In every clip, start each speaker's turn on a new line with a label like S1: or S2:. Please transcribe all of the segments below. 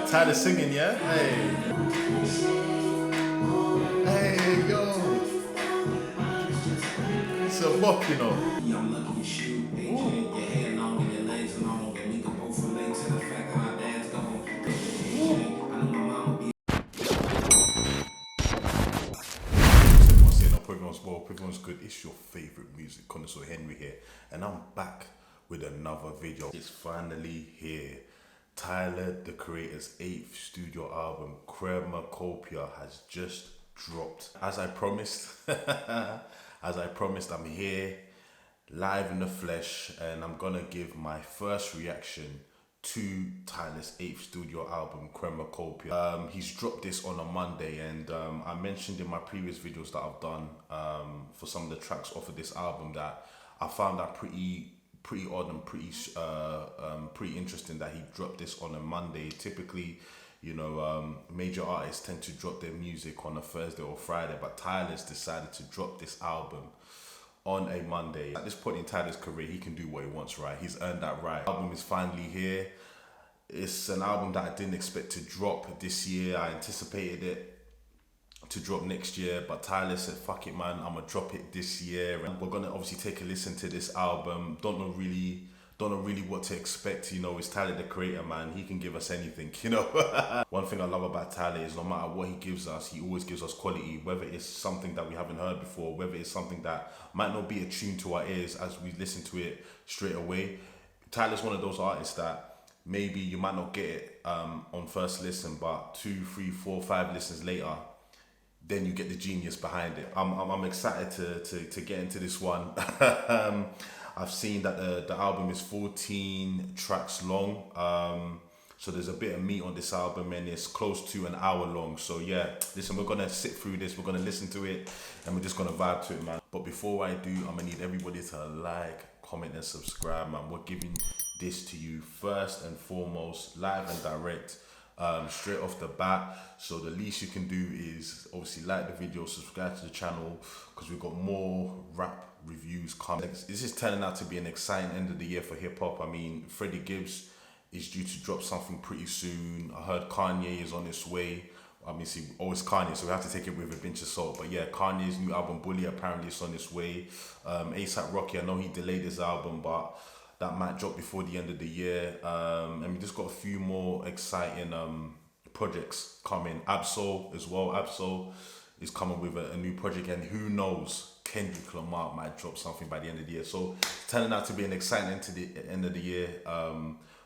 S1: Alright, tired of singing, yeah? Hey. Hey, yo. It's a bop, you know. I'm lucky you shoot. Your hair long and your legs long. And we can both relate to the fact that our dad's gone. I know my mama be. Everyone's saying, hope everyone's well, hope everyone's good. It's your favorite music connoisseur Henry here. And I'm back with another video. It's finally here. Tyler, the Creator's 8th studio album, CHROMAKOPIA, has just dropped. As I promised, I'm here, live in the flesh, and I'm gonna give my first reaction to Tyler's 8th studio album, CHROMAKOPIA. He's dropped this on a Monday, and I mentioned in my previous videos that I've done for some of the tracks off of this album that I found that pretty odd and pretty interesting that he dropped this on a Monday. Typically, you know, major artists tend to drop their music on a Thursday or Friday, but Tyler's decided to drop this album on a Monday. At this point in Tyler's career, he can do what he wants, right? He's earned that right. The album is finally here. It's an album that I didn't expect to drop this year. I anticipated it to drop next year, but Tyler said, fuck it, man, I'm gonna drop it this year. And we're gonna obviously take a listen to this album. Don't know really what to expect. You know, it's Tyler, the Creator, man. He can give us anything, you know. One thing I love about Tyler is no matter what he gives us, he always gives us quality, whether it's something that we haven't heard before, whether it's something that might not be attuned to our ears as we listen to it straight away. Tyler's one of those artists that maybe you might not get it on first listen, but 2, 3, 4, 5 listens later, then you get the genius behind it. I'm excited to get into this one. I've seen that the album is 14 tracks long. So there's a bit of meat on this album, and it's close to an hour long. So yeah, listen, we're gonna sit through this, we're gonna listen to it, and we're just gonna vibe to it, man. But before I do, I'm gonna need everybody to like, comment, and subscribe, man. We're giving this to you first and foremost, live and direct. Straight off the bat, so the least you can do is obviously like the video, subscribe to the channel, because we've got more rap reviews coming. This is turning out to be an exciting end of the year for hip-hop. I mean, Freddie Gibbs is due to drop something pretty soon. I heard Kanye is on its way. I mean, see, always Kanye, so we have to take it with a pinch of salt. But yeah, Kanye's new album, Bully, apparently is on its way. ASAP Rocky, I know he delayed his album, but that might drop before the end of the year. And we just got a few more exciting projects coming. Absol as well. Absol is coming with a new project, and who knows, Kendrick Lamar might drop something by the end of the year. So it's turning out to be an exciting end to the end of the year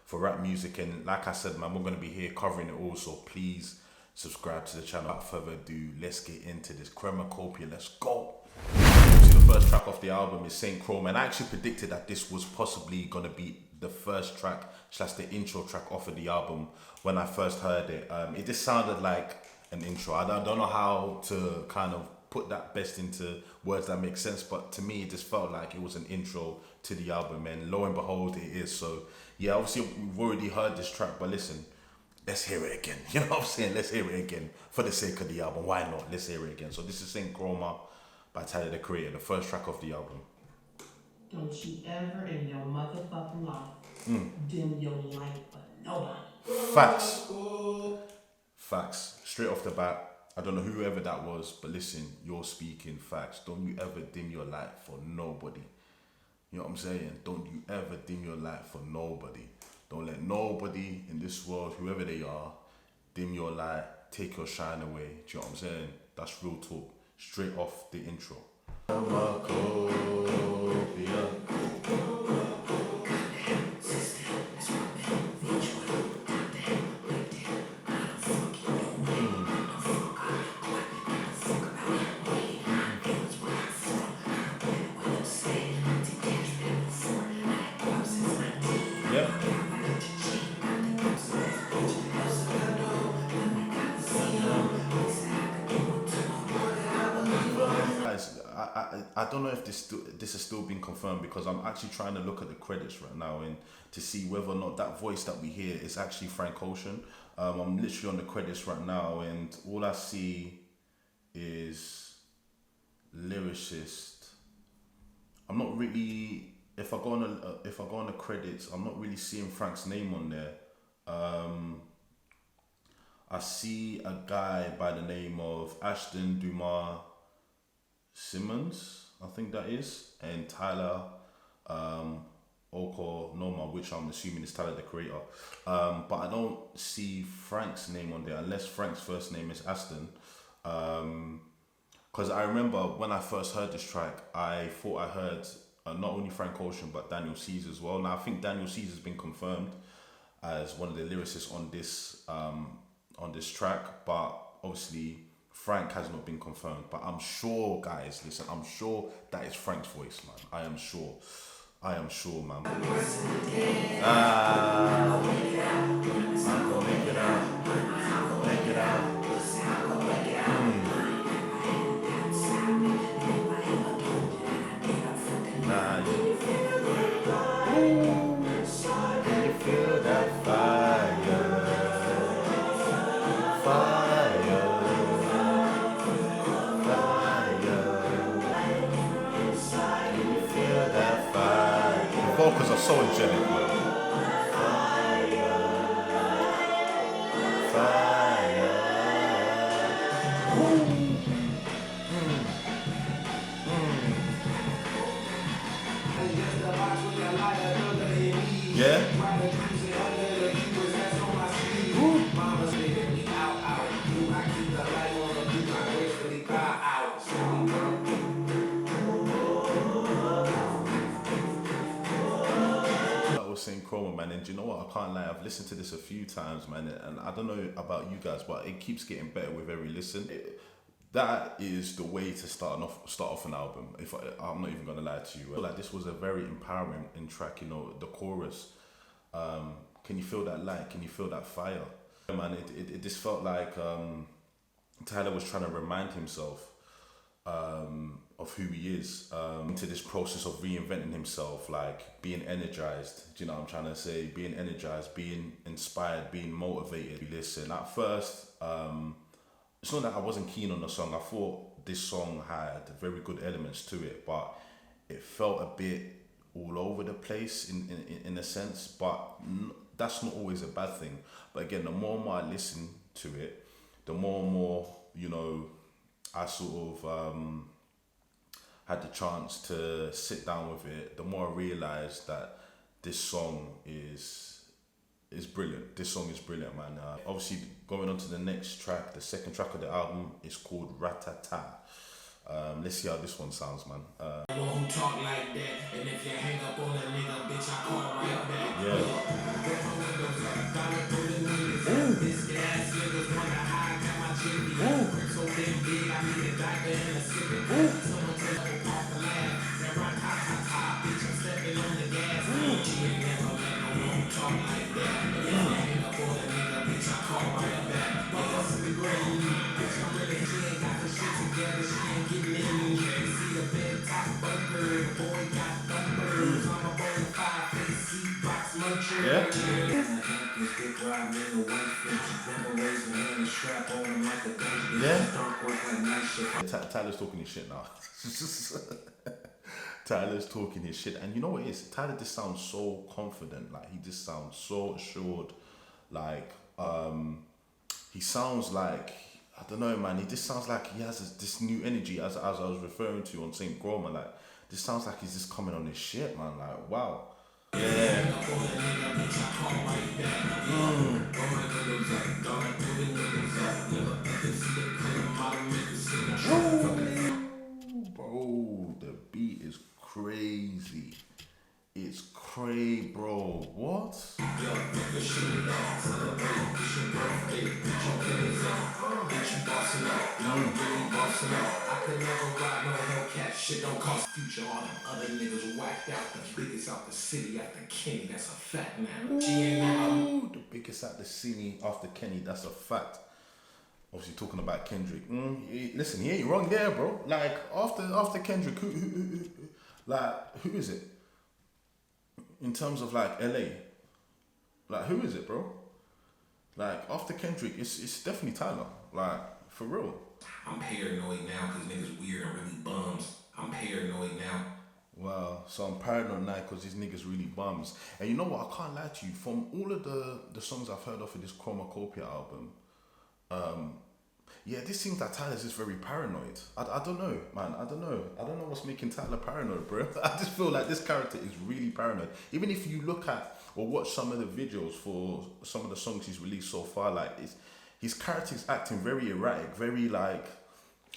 S1: for rap music. And like I said, man, we're going to be here covering it all. So please subscribe to the channel. Without further ado, let's get into this. CHROMAKOPIA, let's go. The first track off the album is Saint Chroma, and I actually predicted that this was possibly gonna be the first track / the intro track off of the album when I first heard it. It just sounded like an intro. I don't know how to kind of put that best into words that make sense, but to me it just felt like it was an intro to the album, and lo and behold, it is. So yeah, obviously we've already heard this track, but listen, let's hear it again. You know what I'm saying? Let's hear it again for the sake of the album. Why not? Let's hear it again. So this is Saint Chroma by Tyler, the Creator, the first track of the album.
S2: Don't you ever in your motherfucking life dim your light for nobody.
S1: Facts. Facts. Straight off the bat, I don't know whoever that was, but listen, you're speaking facts. Don't you ever dim your light for nobody. You know what I'm saying? Don't you ever dim your light for nobody. Don't let nobody in this world, whoever they are, dim your light, take your shine away. Do you know what I'm saying? That's real talk. Straight off the intro. I don't know if this is still being confirmed, because I'm actually trying to look at the credits right now and to see whether or not that voice that we hear is actually Frank Ocean. I'm literally on the credits right now, and all I see is lyricist. I'm not really, if I go on the credits, I'm not really seeing Frank's name on there. I see a guy by the name of Ashton Dumas Simmons, I think that is, and Tyler Okonoma, which I'm assuming is Tyler the Creator. But I don't see Frank's name on there, unless Frank's first name is Aston. Because I remember when I first heard this track, I thought I heard not only Frank Ocean but Daniel Caesar as well. Now I think Daniel Caesar's been confirmed as one of the lyricists on this track, but obviously Frank has not been confirmed. But I'm sure, guys, listen, I'm sure that is Frank's voice, man. I am sure, man. I'm gonna make it out, make it out. Nah, you feel that fire, fire, fire. You feel that fire. The vocals are so angelic, man. Fire, fire. Yeah. I was saying Chroma, man, and do you know what? I can't lie. I've listened to this a few times, man, and I don't know about you guys, but it keeps getting better with every listen. That is the way to start off an album. I'm not even gonna lie to you. Like, this was a very empowering track. You know, the chorus. Can you feel that light? Can you feel that fire? Man, it just felt like Tyler was trying to remind himself of who he is, into this process of reinventing himself, like being energized. Do you know what I'm trying to say? Being energized, being inspired, being motivated. Listen, at first, it's not that I wasn't keen on the song. I thought this song had very good elements to it, but it felt a bit all over the place in a sense. But that's not always a bad thing. But again, the more and more I listen to it, the more and more, you know, I sort of had the chance to sit down with it, the more I realised that this song is brilliant. This song is brilliant, man. Obviously, going on to the next track, the second track of the album is called Ratata. Let's see how this one sounds, man.
S3: Who talk like that? And if you hang up on a nigga, bitch, I call right back.
S1: Yeah.
S3: This gas niggas wonder how I got my jitty. So damn big, I need a doctor and a cigarette. Someone tell me off the laugh. That rock hot, bitch, I'm stepping on the gas. She ain't never let no one talk like that. And if you hang up on a nigga, bitch, I call right back. But that's the green. Bitch, I'm really, she ain't got the shit together. She ain't getting in. See the bed top bunker. The boy got thumpers. I'm a bona fide face seat box muncher.
S1: Yeah. Tyler's talking his shit now. Tyler's talking his shit, and you know what it is? Tyler just sounds so confident. Like, he just sounds so assured. Like, he sounds like, I don't know, man. He just sounds like he has this new energy, as I was referring to on St. Chroma. Like, this sounds like he's just coming on his shit, man. Like, wow. Yeah. Bro, the beat is crazy. It's cray, bro. What?
S3: I could never ride no Hellcat, shit don't cost future. All them other niggas whacked out, the biggest out the city after Kenny, that's a fact, man.
S1: Ooh, the biggest out the city after Kenny, that's a fact. Obviously talking about Kendrick. Listen, he ain't wrong there, bro. Like, after Kendrick, who is it? In terms of like LA, like, who is it, bro? Like, after Kendrick, it's definitely Tyler. Like, for real.
S3: I'm paranoid now because niggas weird and really bums. I'm paranoid now.
S1: Wow, so I'm paranoid now because these niggas really bums. And you know what? I can't lie to you. From all of the songs I've heard off of this CHROMAKOPIA album, Yeah, this seems like Tyler's just very paranoid. I don't know, man. I don't know what's making Tyler paranoid, bro. I just feel like this character is really paranoid. Even if you look at or watch some of the videos for some of the songs he's released so far, like his character is acting very erratic, very like.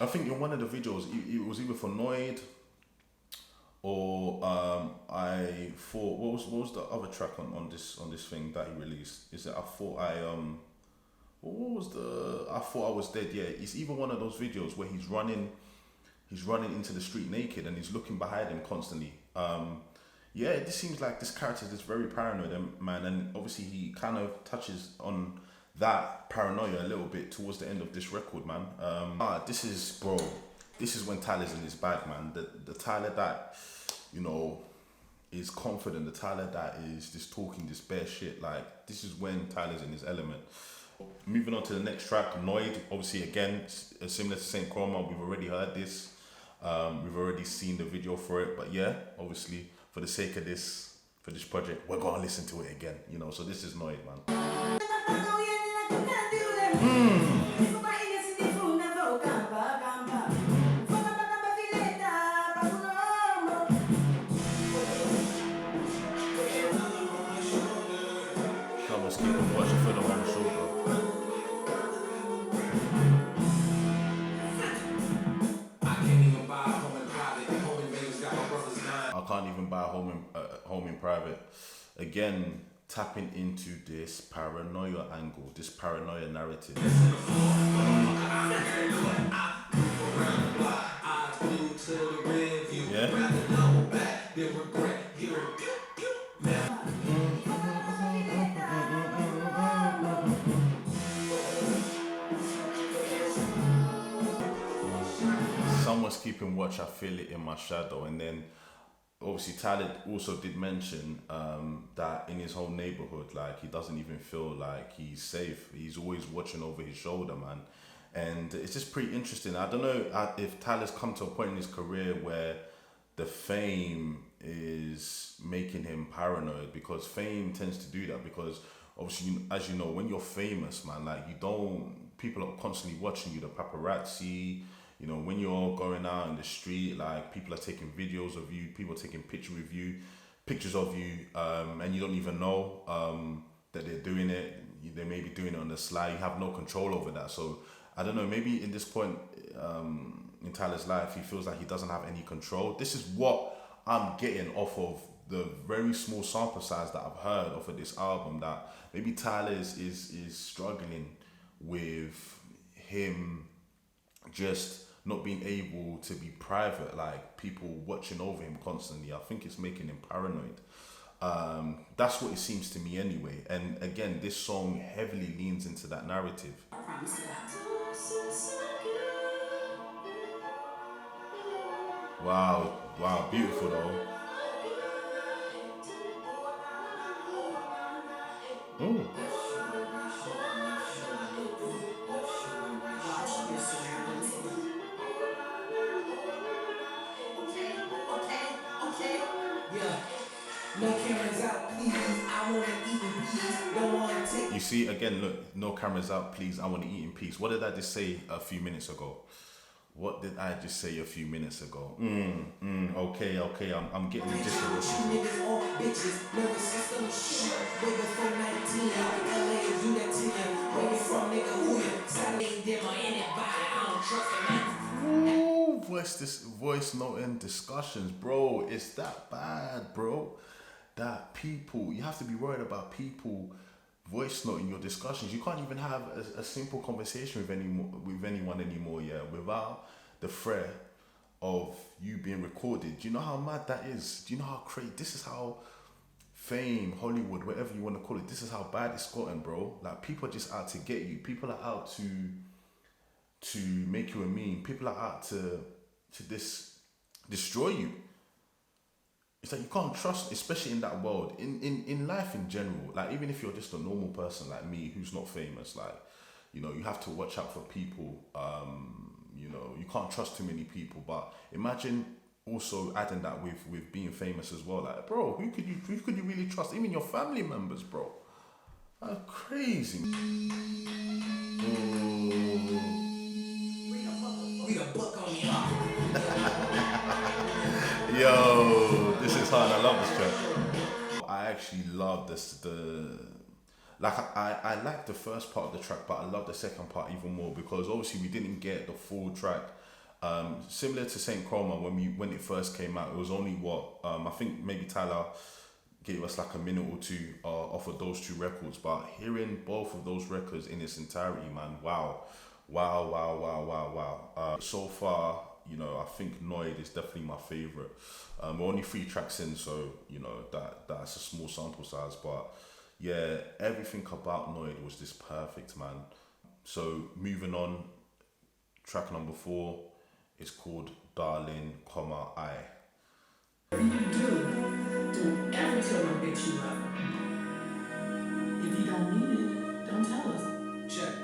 S1: I think in one of the videos, it was either for NOID or I thought what was the other track on this thing that he released? Is it I thought what was the I thought I was dead? Yeah, it's even one of those videos where he's running into the street naked and he's looking behind him constantly. Yeah, it just seems like this character is just very paranoid, man, and obviously he kind of touches on that paranoia a little bit towards the end of this record, man. This is when Tyler's in his bag, man. The Tyler that, you know, is confident, the Tyler that is just talking this bare shit, like this is when Tyler's in his element. Moving on to the next track, NOID, obviously again, similar to St. CHROMA, we've already heard this, we've already seen the video for it, but yeah, obviously, for the sake of this project, we're gonna listen to it again, you know, so this is NOID, man. Someone's keeping watch for the one shoulder. I can't even buy a home in private. Again, tapping into this paranoia angle, this paranoia narrative. Yeah. Someone's keeping watch, I feel it in my shadow. And then obviously Tyler also did mention that in his whole neighborhood, like he doesn't even feel like he's safe. He's always watching over his shoulder, man. And it's just pretty interesting. I don't know if Tyler's come to a point in his career where the fame is making him paranoid, because fame tends to do that, because obviously, as you know, when you're famous, man, like people are constantly watching you, the paparazzi. You know, when you're going out in the street, like people are taking videos of you, people are taking pictures of you, and you don't even know that they're doing it. They may be doing it on the sly. You have no control over that. So I don't know. Maybe in this point in Tyler's life, he feels like he doesn't have any control. This is what I'm getting off of the very small sample size that I've heard off of this album. That maybe Tyler is struggling with him just not being able to be private, like people watching over him constantly. I think it's making him paranoid. That's what it seems to me anyway. And again, this song heavily leans into that narrative. Wow, beautiful though. Ooh.
S3: No cameras out, please. I wanna eat in peace. Don't wanna take.
S1: You see, again, look, no cameras out, please. I want to eat in peace. What did I just say a few minutes ago? Okay, I'm getting the gist of this.
S3: Niggas all bitches. Nervous system shit. Way before 19. LA do that to you. Where you from, nigga? Who you? Saturday dinner in it, but I don't trust a man.
S1: Ooh, voice noting discussions, bro. It's that bad, bro. That people, you have to be worried about people voice noting your discussions. You can't even have a simple conversation with anyone anymore, yeah, without the threat of you being recorded. Do you know how mad that is? Do you know how crazy? This is how fame, Hollywood, whatever you want to call it, this is how bad it's gotten, bro. Like, people are just out to get you. People are out to make you a meme. People are out to destroy you. It's like you can't trust, especially in that world, in life in general. Like, even if you're just a normal person like me who's not famous, like, you know, you have to watch out for people. You know, you can't trust too many people. But imagine also adding that with being famous as well. Like, bro, who could you really trust? Even your family members, bro. That's crazy. Ooh. is hard. I love this track. I actually love this. I like the first part of the track, but I love the second part even more because obviously we didn't get the full track. Similar to Saint Chroma when it first came out, it was only I think maybe Tyler gave us like a minute or two off of those two records, but hearing both of those records in its entirety, man, wow. So far, you know, I think NOID is definitely my favorite. We're only 3 tracks in, so you know that's a small sample size, but yeah, everything about NOID was just perfect, man. So moving on, track number 4 is called Darling, I.
S2: If you don't ever tell my bitch you love her. If you don't mean it, don't tell us.
S3: Check.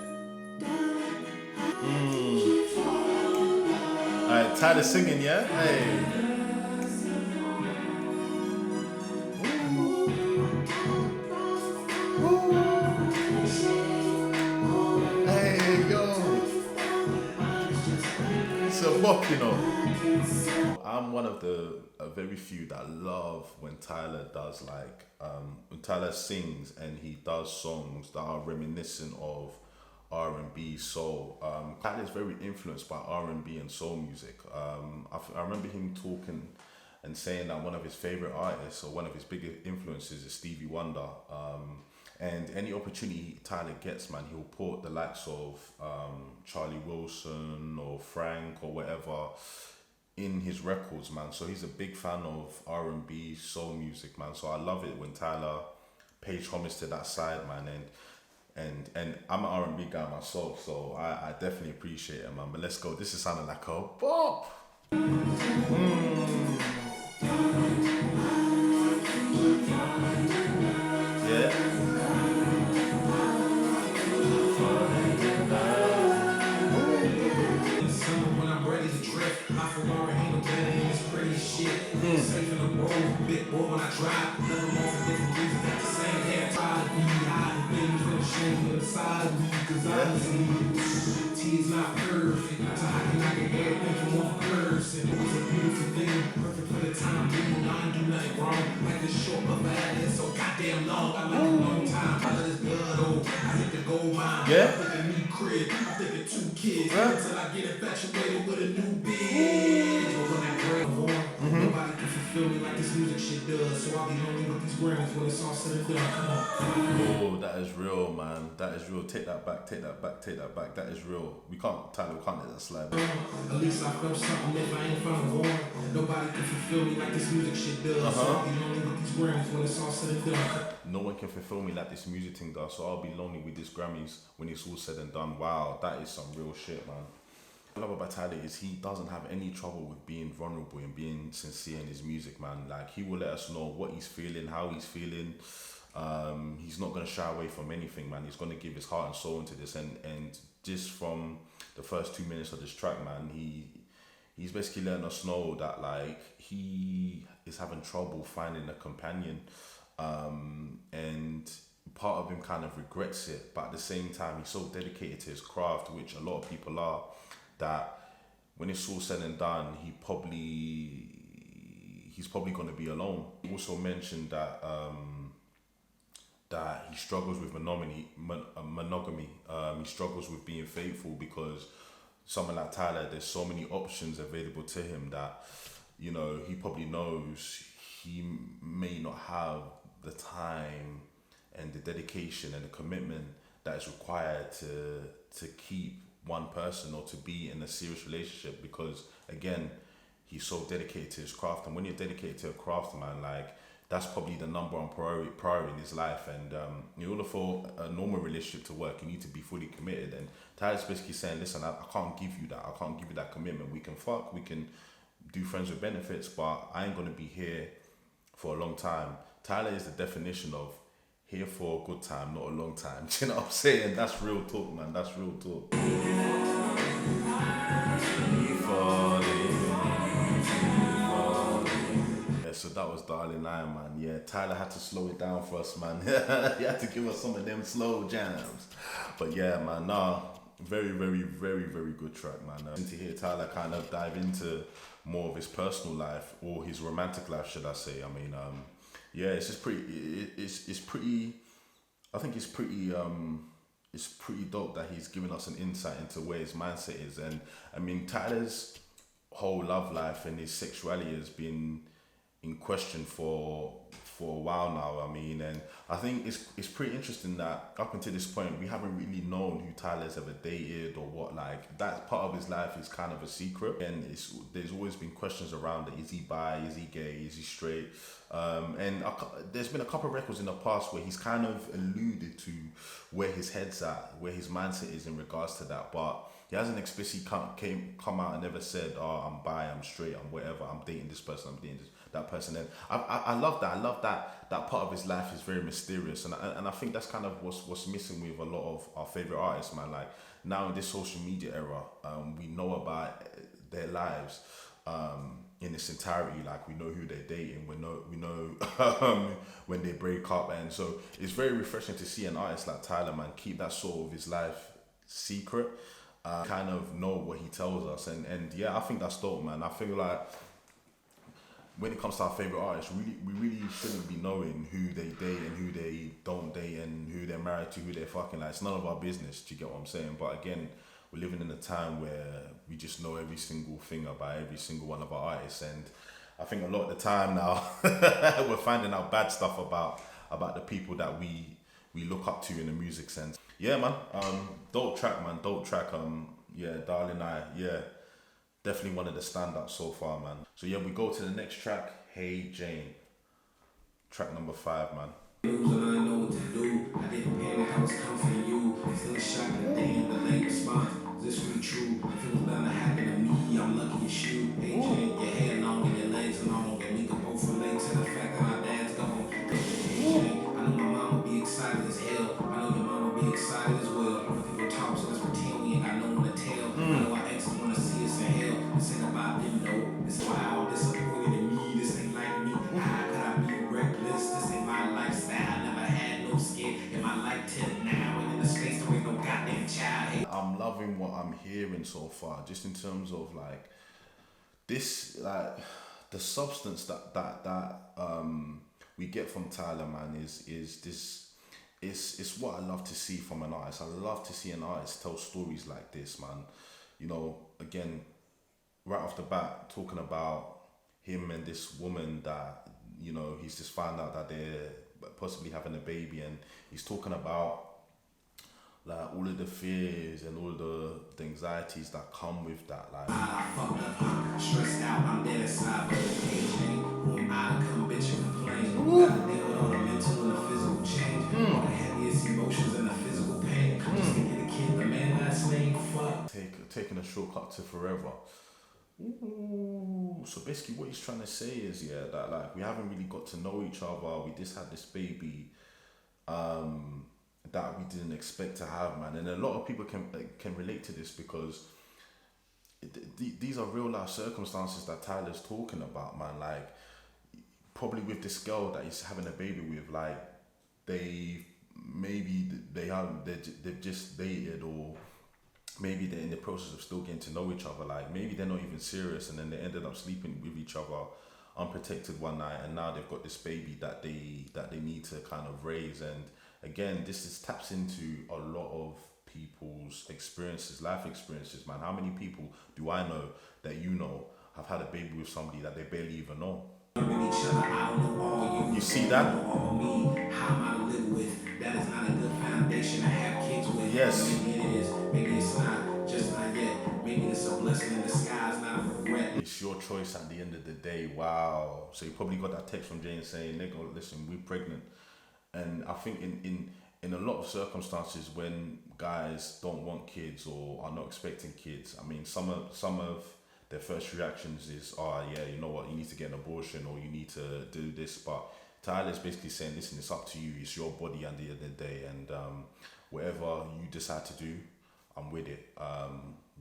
S1: Alright, Tyler singing, yeah? Hey. Hey, yo. It's a bop, you know. I'm one of the very few that love when Tyler does when Tyler sings and he does songs that are reminiscent of R&B, soul. Tyler's very influenced by R&B and soul music. I remember him talking and saying that one of his favorite artists or one of his biggest influences is Stevie Wonder. And any opportunity Tyler gets, man, he'll put the likes of Charlie Wilson or Frank or whatever in his records, man. So he's a big fan of R&B, soul music, man. So I love it when Tyler pays homage to that side, man. And I'm an R&B guy myself, so I definitely appreciate it, man. But let's go. This is sounding like a bop. Yeah.
S3: When I'm ready to drift, my Ferrari ain't no better than this pretty shit. Safe in the road, big boy when I drive. Never more for different reasons. At the same hair, try to be high. Things for the shame of the side of me, cause honestly, T is not perfect. So how can I get everything from one person? It was a beautiful thing, perfect for the time being. I ain't do nothing wrong. Like this short, but bad is so goddamn long. I like a long time. I let this blood over. I hit the gold mine.
S1: Yeah.
S3: I think a new crib. I think of 2 kids. Until I get infatuated with a new bitch. But when that break nobody can fulfill me like this music shit does. So I'll be lonely with these grams when it's all said and done. Come on.
S1: Oh, that is real, man. That is real. Take that back, take that back, take that back. That is real. Tyler, we can't let that slide.
S3: At least I felt something if I ain't found one. Nobody can fulfill me like this music shit does. So I'll be lonely with these grams when it's all said and done.
S1: No one can fulfill me like this music thing does, so I'll be lonely with these Grammys when it's all said and done. Wow, that is some real shit, man. What I love about Tyler is he doesn't have any trouble with being vulnerable and being sincere in his music, man. Like, he will let us know what he's feeling, how he's feeling. He's not going to shy away from anything, man. He's going to give his heart and soul into this. And just from the first 2 minutes of this track, man, he's basically letting us know that, like, he is having trouble finding a companion. And part of him kind of regrets it, but at the same time, he's so dedicated to his craft, which a lot of people are, that when it's all said and done, he's probably going to be alone. He also mentioned that that he struggles with monogamy. He struggles with being faithful because someone like Tyler, there's so many options available to him that, you know, he probably knows he may not have the time and the dedication and the commitment that is required to keep one person or to be in a serious relationship, because again, he's so dedicated to his craft. And when you're dedicated to a craft, man, like, that's probably the number one priority in his life. And in order for a normal relationship to work, you need to be fully committed. And Tyler's basically saying, listen, I can't give you that. I can't give you that commitment. We can fuck, we can do friends with benefits, but I ain't gonna be here for a long time. Tyler is the definition of here for a good time, not a long time. Do you know what I'm saying? That's real talk, man. That's real talk. Yeah, so that was Darling I, man. Yeah, Tyler had to slow it down for us, man. He had to give us some of them slow jams. But yeah, man, nah, very, very, very, very good track, man. And to hear Tyler kind of dive into more of his personal life, or his romantic life, should I say? I mean, yeah, it's just pretty. It's pretty. I think it's pretty dope that he's giving us an insight into where his mindset is. And I mean, Tyler's whole love life and his sexuality has been in question for a while now. I mean, and I think it's pretty interesting that up until this point we haven't really known who Tyler's ever dated or what. Like, that part of his life is kind of a secret, and there's always been questions around it. Is he bi? Is he gay? Is he straight? There's been a couple of records in the past where he's kind of alluded to where his head's at, where his mindset is in regards to that, but he hasn't explicitly come out and never said, "Oh, I'm bi, I'm straight, I'm whatever, I'm dating this person, I'm dating that person." And I love that. I love that part of his life is very mysterious, and I think that's kind of what's missing with a lot of our favorite artists, man. Like, now in this social media era, we know about their lives in its entirety. Like, we know who they're dating, we know when they break up, and so it's very refreshing to see an artist like Tyler, man, keep that sort of his life secret. Kind of know what he tells us, and yeah, I think that's dope, man. I feel like when it comes to our favorite artists, we really shouldn't be knowing who they date and who they don't date and who they're married to, who they're fucking. Like, it's none of our business. Do you get what I'm saying? But again, we're living in a time where we just know every single thing about every single one of our artists, and I think a lot of the time now we're finding out bad stuff about the people that we look up to in the music sense. Yeah, man. Dope track, man. Dope track. Yeah, Darling I. Yeah, definitely one of the standouts so far, man. So yeah, we go to the next track. Hey Jane. Track number 5, man.
S3: I know what to do. I didn't panic, I was comforting you. Still shocked at the end, the late response. Is this really true? If it was bound to happen to me, I'm lucky it's you. Hey Jane, your hair long and your legs long, and we could both relate to the fact that our dad's gone. Hey Jane, I know my mom would be excited as hell. I know your mom would be excited as well. People talk, so let's pretend we ain't got no one to tell. I know our exes wanna see us in hell. This ain't about them, no. It's why all disappointed in me. This ain't like me. How could I be reckless? This ain't my lifestyle. Never had no skin in my life till now. And in the space there ain't no goddamn child. Hey.
S1: I'm loving what I'm hearing so far, just in terms of like this, like the substance that we get from Tyler, man, is this. It's what I love to see from an artist. I love to see an artist tell stories like this, man. You know, again, right off the bat, talking about him and this woman that, you know, he's just found out that they're possibly having a baby, and he's talking about like all of the fears and all the anxieties that come with that. Like,
S3: I fucked up, stressed out, I'm dead inside, but it's aging. Who am I to come bitch and complain? Gotta deal with all the mental and the physical change. All the heaviest emotions and the physical pain. Just to get a kid, the man that's named fuck.
S1: taking a shortcut to forever. Ooh, so basically what he's trying to say is, yeah, that like we haven't really got to know each other. We just had this baby that we didn't expect to have, man. And a lot of people can relate to this because these are real life circumstances that Tyler's talking about, man. Like, probably with this girl that he's having a baby with, like they've just dated, or maybe they're in the process of still getting to know each other. Like, maybe they're not even serious, and then they ended up sleeping with each other unprotected one night, and now they've got this baby that they need to kind of raise. And again, this taps into a lot of people's experiences, life experiences, man. How many people do I know that you know have had a baby with somebody that they barely even know? You see that?
S3: How am I to live with? That is not a good foundation to have kids with.
S1: Yes.
S3: Maybe it is. Maybe it's not. Just not yet. Maybe it's a blessing in disguise, not a regret.
S1: It's your choice at the end of the day. Wow. So you probably got that text from Jane saying, "Nigga, listen, we're pregnant." And I think in a lot of circumstances when guys don't want kids or are not expecting kids, I mean, some of their first reactions is, "Oh yeah, you know what, you need to get an abortion or you need to do this." But Tyler's basically saying, listen, it's up to you. It's your body at the end of the day, and whatever you decide to do, I'm with it.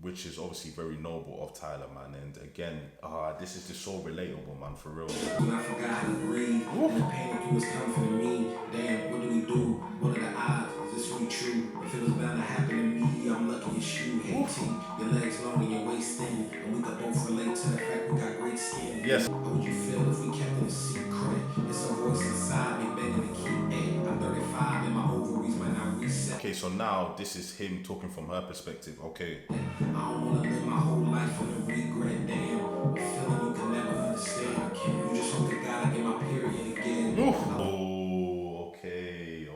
S1: Which is obviously very noble of Tyler, man. And again, this is just so relatable, man, for real.
S3: When I forgot how to breathe, and the pain of you was coming to me. Damn, what do we do? What are the odds? Is this really true? If it was bound to happen to me, I'm lucky it's you. Hey T, your legs long and your waist thin, and we could both relate to the fact we got great skin.
S1: Yes.
S3: How would you feel if we kept it a secret? It's a voice inside me begging to keep it. I'm 35 and my ovaries might not reset.
S1: Okay, so now this is him talking from her perspective. Okay.
S3: I don't wanna live my whole life on a regret, damn. A feeling you can never understand. You just hope to God I get my period again.
S1: Oh, okay.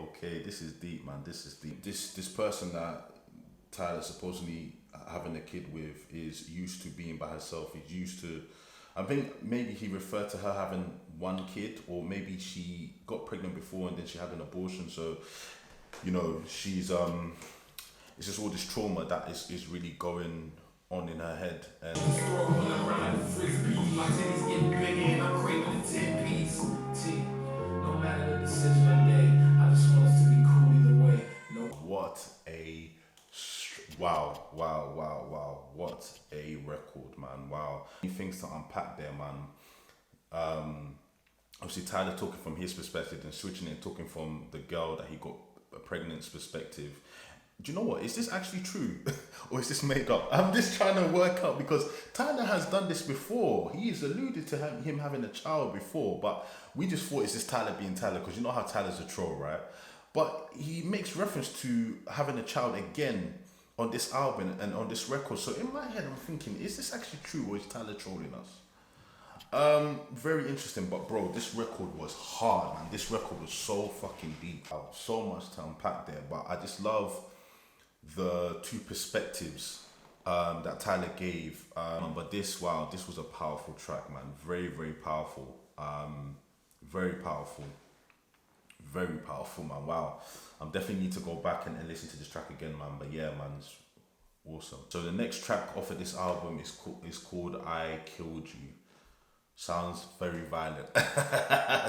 S1: This is deep, man. This is deep. This person that Tyler's supposedly having a kid with is used to being by herself. He's used to, I think maybe he referred to her having one kid, or maybe she got pregnant before and then she had an abortion. So, you know, she's it's just all this trauma that is really going on in her head. And
S3: When I ride the frisbee, my titties getting bigger and I'm craving a 10-piece. T, no matter the decision I made, I just want us to be cool either way. No.
S1: what a wow. What a record, man. Wow. Things to unpack there, man. Obviously Tyler talking from his perspective and switching it and talking from the girl that he got pregnant's perspective. Do you know what? Is this actually true or is this made up? I'm just trying to work out, because Tyler has done this before. He's alluded to him having a child before, but we just thought it's just Tyler being Tyler, because you know how Tyler's a troll, right? But he makes reference to having a child again on this album and on this record. So in my head, I'm thinking, is this actually true or is Tyler trolling us? Very interesting. But bro, this record was hard, man. This record was so fucking deep. So much to unpack there. But I just love the two perspectives that Tyler gave. But this was a powerful track, man. Very, very powerful. Very powerful. Very powerful, man. Wow. I'm definitely need to go back and listen to this track again, man. But yeah, man, it's awesome. So the next track off of this album is called I Killed You. Sounds very violent.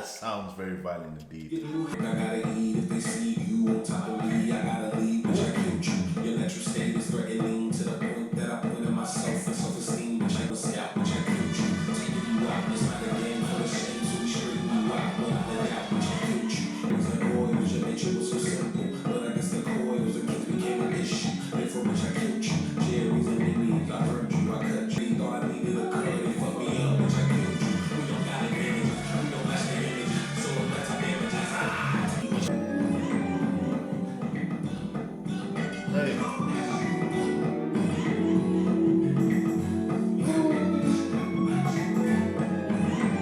S1: Sounds very violent indeed.
S3: I gotta eat if they see you on top of me. I gotta leave, which I killed you. Your natural state is threatening to the point that I pointed myself and self-esteem, which I was scalp, which I killed you. Taking you out, it's not a game for the shame, so we straighten you out. When I let out, which I killed you. It was like oils, your nature was so simple, but I guess the coils and kids became an issue. Therefore, which I killed you. Jerry's and Minnie's, I hurt you, I cut you. Thought I needed a cut, they fucked me up, which I killed you. We don't got advantages, we don't match the image, so it lets our damages.
S1: Hey.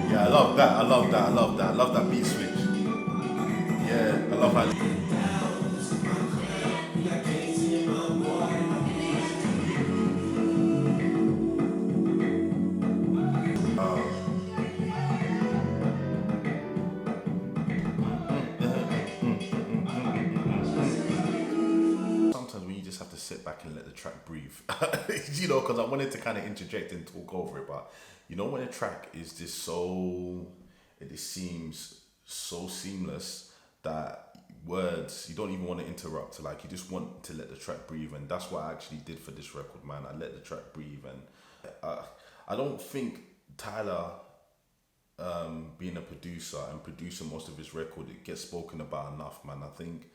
S1: Yeah, I love that. I love that beat switch. Yeah, I love how. Sometimes when you just have to sit back and let the track breathe, you know, because I wanted to kind of interject and talk over it, but you know, when a track is just it just seems so seamless that words, you don't even want to interrupt. Like, you just want to let the track breathe, and that's what I actually did for this record, man. I let the track breathe, and I don't think Tyler, being a producer and producing most of his record, it gets spoken about enough, man. I think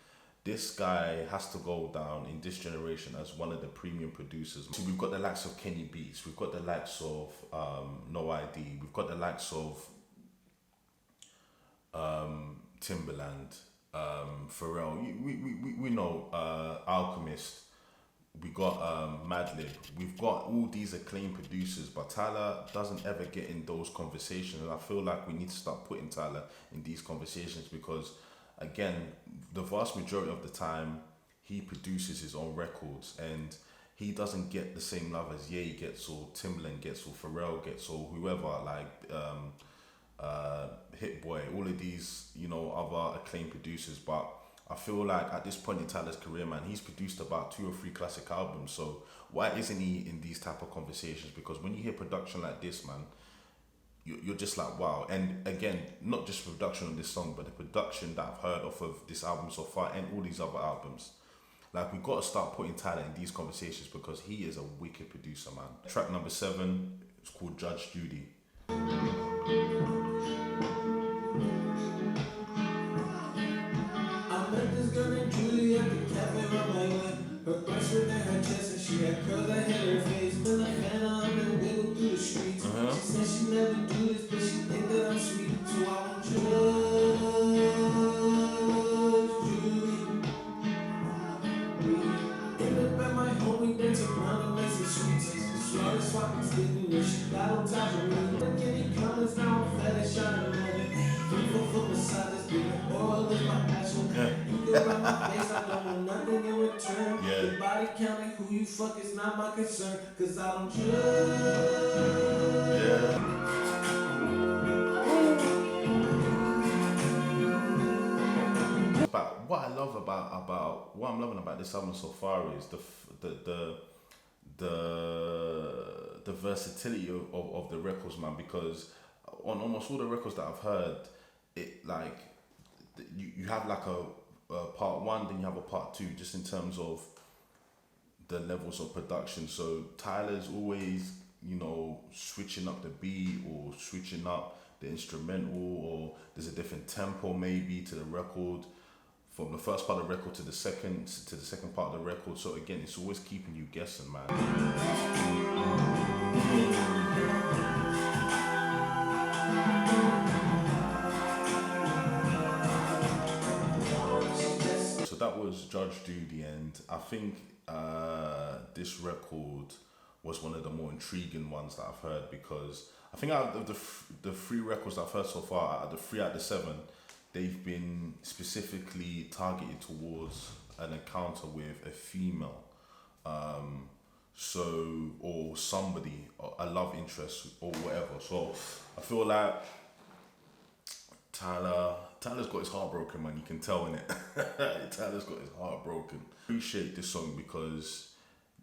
S1: this guy has to go down in this generation as one of the premium producers. So we've got the likes of Kenny Beats, we've got the likes of NOID, we've got the likes of Timbaland, Pharrell. We know Alchemist. We got Madlib. We've got all these acclaimed producers, but Tyler doesn't ever get in those conversations. And I feel like we need to start putting Tyler in these conversations, because again, the vast majority of the time he produces his own records and he doesn't get the same love as Ye gets, or Timbaland gets, or Pharrell gets, or whoever, like Hit Boy, all of these, you know, other acclaimed producers. But I feel like at this point in Tyler's career, man, he's produced about 2 or 3 classic albums. So why isn't he in these type of conversations? Because when you hear production like this, man, you're just like, wow. And again, not just production on this song, but the production that I've heard off of this album so far and all these other albums. Like, we got to start putting Tyler in these conversations, because he is a wicked producer, man. Track number 7 is called Judge Judy.
S3: I met this girl named Judy at the cafe where I went. Her best friend and her fucking skinny when she got on top of me. Look at the colors now, I'm fetish on the money. People for massages, baby, oil is my passion. You can rub my face, I don't want nothing in return. Your body counting, who you fuck is not my concern. Cause I don't
S1: But what I love about what I'm loving about this album so far is the versatility of the records, man. Because on almost all the records that I've heard, it like you have like a part one, then you have a part two, just in terms of the levels of production. So Tyler's always, you know, switching up the beat or switching up the instrumental, or there's a different tempo maybe to the record, from the first part of the record to the second part of the record. So again, it's always keeping you guessing, man. So that was Judge Judy, and I think this record was one of the more intriguing ones that I've heard, because I think out of the three records that I've heard so far, out of the 3 out of the 7, they've been specifically targeted towards an encounter with a female, or somebody, or a love interest or whatever. So I feel like Tyler's got his heart broken, man. You can tell in it. Tyler's got his heart broken. Appreciate this song because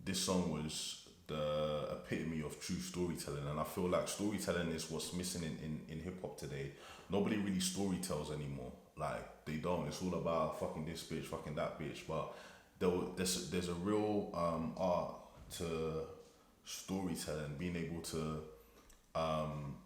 S1: this song was the epitome of true storytelling, and I feel like storytelling is what's missing in hip hop today. Nobody really storytells anymore. Like, they don't. It's all about fucking this bitch, fucking that bitch. But there's a real art to storytelling, being able to